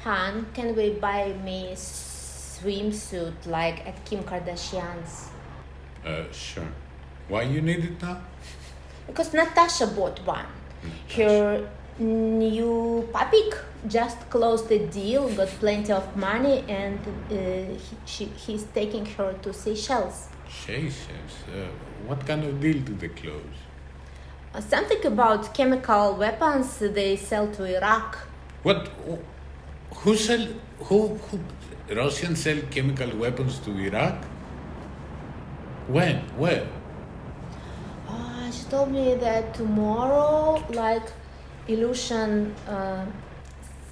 Han, can we buy me swimsuit like at Kim Kardashian's? Sure. Why you need it now? Because Natasha bought one. Her new puppy just closed the deal, got plenty of money, and he's taking her to Seychelles. Seychelles? What kind of deal do they close? Something about chemical weapons they sell to Iraq. What? Who Russians sell chemical weapons to Iraq? When? Where? She told me that tomorrow, like Illusion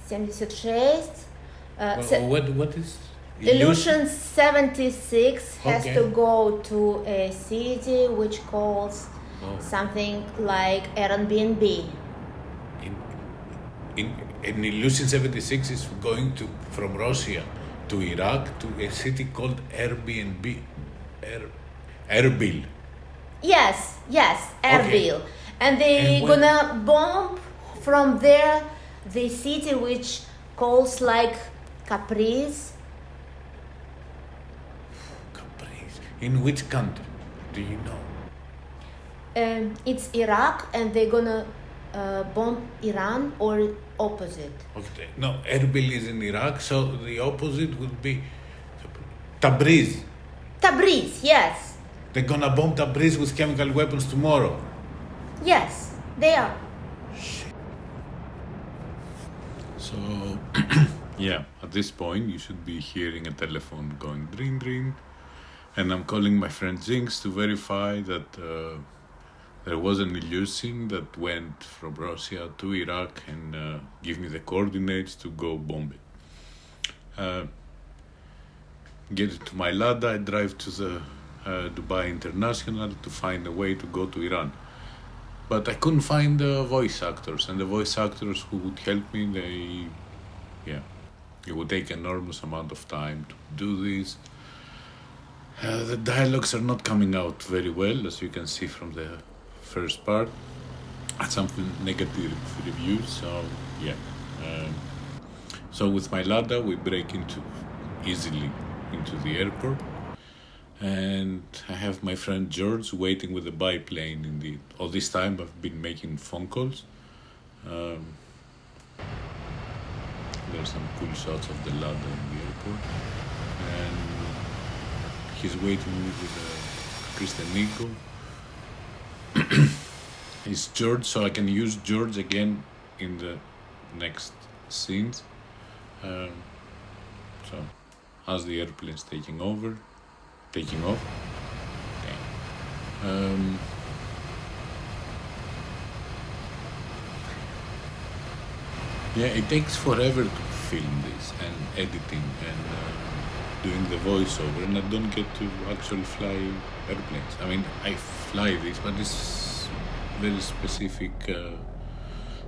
76, What is Illusion 76 has Okay. to go to a city which calls something like Airbnb. In Illusion 76 is going from Russia to Iraq to a city called Airbnb. Erbil. Yes, Erbil. And they And when- gonna bomb from there the city which calls like Caprice. Caprice. In which country? Do you know? It's Iraq, and they're gonna bomb Iran or opposite. Okay. No, Erbil is in Iraq, so the opposite would be Tabriz. Tabriz, yes. They're gonna bomb Tabriz with chemical weapons tomorrow. Yes, they are. So, yeah, at this point you should be hearing a telephone going ring ring, and I'm calling my friend Jinx to verify that there was an Illusion that went from Russia to Iraq and give me the coordinates to go bomb it. Get it to my Lada, I drive to the Dubai International to find a way to go to Iran. But I couldn't find the voice actors, and the voice actors who would help me, it would take enormous amount of time to do this. The dialogues are not coming out very well, as you can see from the first part. Some negative reviews, so yeah. So with my Lada, we break easily into the airport. And I have my friend George waiting with the biplane all this time I've been making phone calls. There's some cool shots of the Lada in the airport. And he's waiting with Kristen Nico. It's George, so I can use George again in the next scenes. So as the airplane's taking off. Okay. It takes forever to film this and editing and doing the voiceover, and I don't get to actually fly airplanes. I mean, I fly this, but it's very specific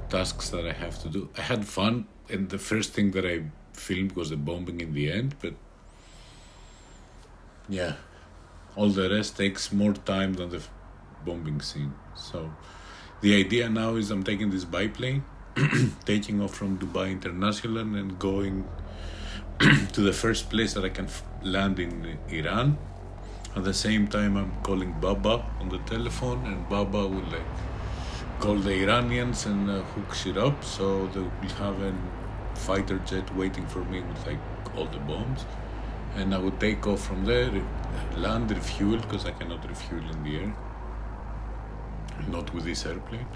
tasks that I have to do. I had fun, and the first thing that I filmed was the bombing in the end, but yeah, all the rest takes more time than the bombing scene. So the idea now is I'm taking this biplane, taking off from Dubai International and going to the first place that I can land in Iran. At the same time, I'm calling Baba on the telephone, and Baba will call the Iranians and hook shit up, so they will have a fighter jet waiting for me with all the bombs. And I would take off from there, land, refuel, because I cannot refuel in the air, not with this airplane,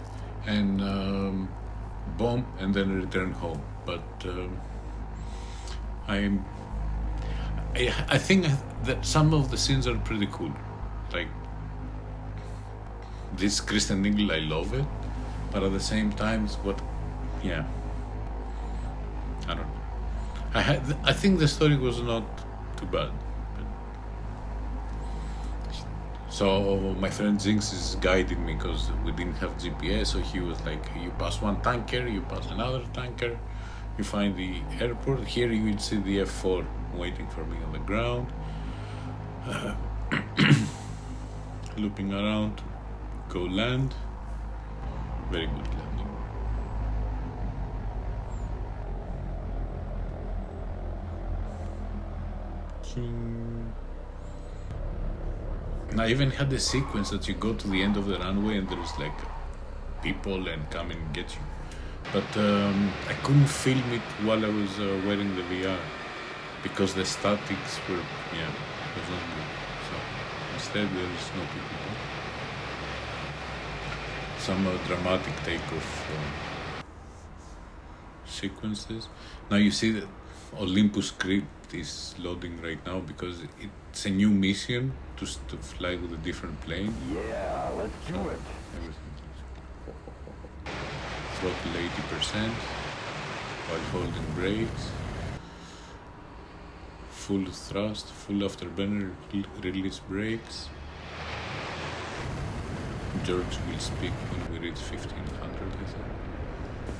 and bomb, and then return home. But I think that some of the scenes are pretty cool. Like this Kristen Dingle, I love it, but at the same time, I don't know. I think the story was not too bad. So my friend Jinx is guiding me because we didn't have GPS, so he was like, you pass one tanker, you pass another tanker, you find the airport. Here you will see the F4 waiting for me on the ground. Looping around to go land. Very good landing. Ching. And I even had a sequence that you go to the end of the runway and there's like people and come and get you. But I couldn't film it while I was wearing the VR because the statics were, it was not good. So instead there's no people there. Some dramatic takeoff sequences. Now you see that Olympus script is loading right now because it's a new mission to fly with a different plane. Yeah, let's do it. Throttle 80% while holding brakes. Full thrust, full afterburner release brakes. George will speak when we reach 1500, I think.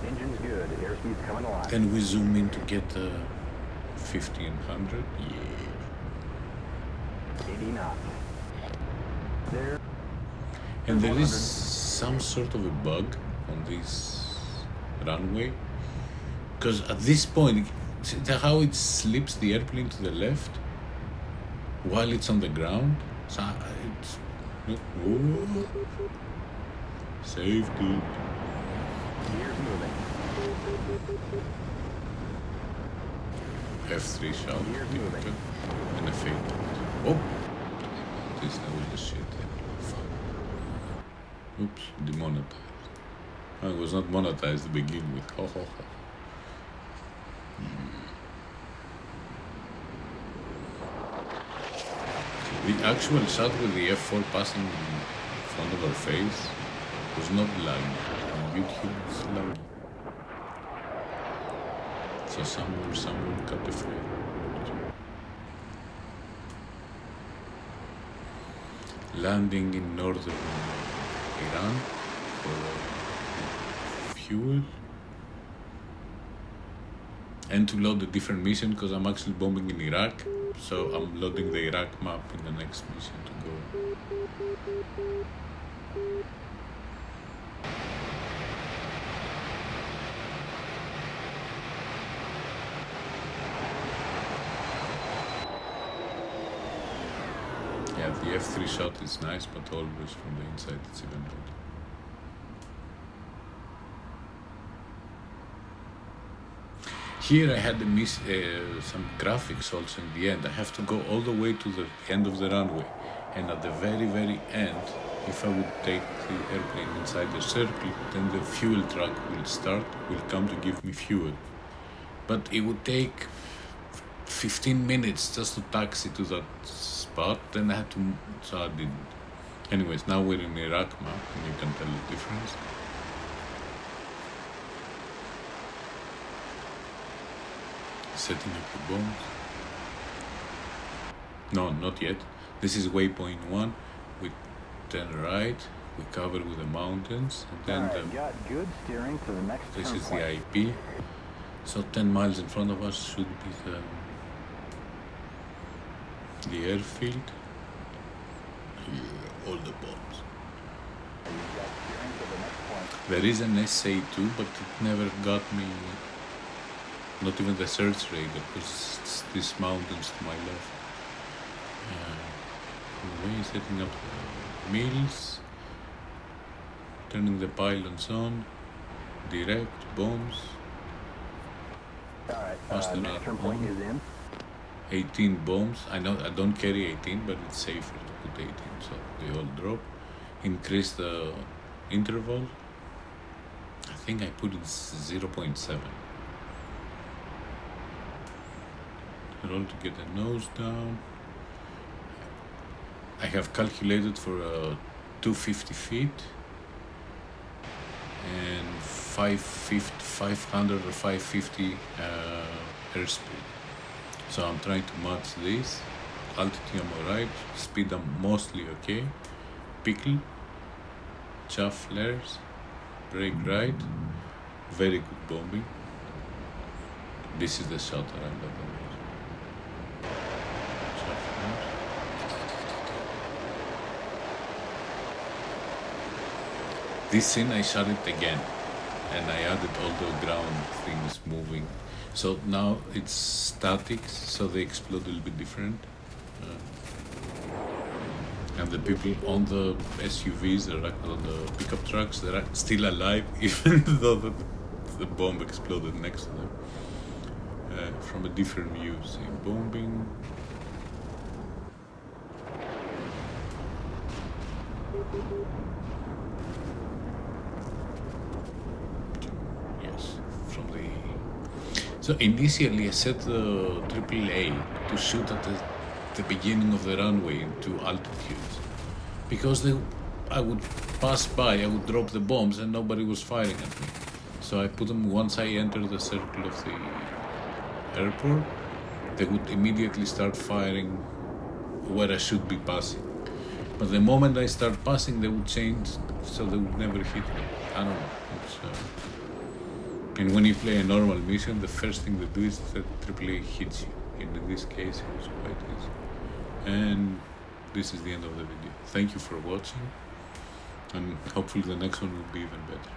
Engine's good. Airspeed's coming alive. Then we zoom in to get 1500. Yeah. 80 knots. There. And there is some sort of a bug on this runway. Because at this point, see how it slips the airplane to the left while it's on the ground? So it's... Whoa. Safety. Gears moving. F3 shot, Gears moving. and a fade. Oh! This was the shit there. Fuck. Oops, demonetized. Oh, it was not monetized to begin with. Ho ho ho. The actual shot with the F4 passing in front of our face was not laggy. On YouTube it's laggy. So someone cut the frame. Landing in northern Iran for fuel and to load a different mission because I'm actually bombing in Iraq, so I'm loading the Iraq map in the next mission to go. Yeah, the F3 shot is nice, but always from the inside it's even better. Here I had some graphics also in the end. I have to go all the way to the end of the runway. And at the very, very end, if I would take the airplane inside the circle, then the fuel truck will come to give me fuel. But it would take 15 minutes just to taxi to that spot, then I had to, so I didn't. Anyways, now we're in Iraq map and you can tell the difference. Setting up your bombs. No, not yet. This is waypoint 1. We turn right, we cover with the mountains, and then Alright, got good steering to the next this turn is point. the IP. So 10 miles in front of us should be the airfield. Yeah, all the bombs. You got steering to the next point. There is an SA2, but it never got me, not even the search radar, because it's these mountains to my left. Anyway, setting up the mills, turning the pylons on, direct, bombs, Alright, Master next turn point on. is in. 18 bombs. I know I don't carry 18, but it's safer to put 18, so they all drop. Increase the interval. I think I put it 0.7. Roll to get the nose down. I have calculated for 250 feet and 500 or 550 airspeed. So I'm trying to match this. Altitude I'm alright, speed I'm mostly okay. Pickle, chaff flares, brake right, very good bombing. This is the shot that I love the most. Chaff flares. This scene I shot it again and I added all the ground things moving So now it's static, so they explode a little bit different. And the people on the SUVs, on the pickup trucks, they're still alive, even though the bomb exploded next to them. From a different view, see bombing. Yes, from the. So initially, I set the AAA to shoot at the beginning of the runway into altitudes, because I would pass by, I would drop the bombs, and nobody was firing at me. So I put them once I enter the circle of the airport. They would immediately start firing where I should be passing. But the moment I start passing, they would change, so they would never hit me. I don't know. And when you play a normal mission, the first thing they do is that AAA hits you. And in this case, it was quite easy. And this is the end of the video. Thank you for watching, and hopefully the next one will be even better.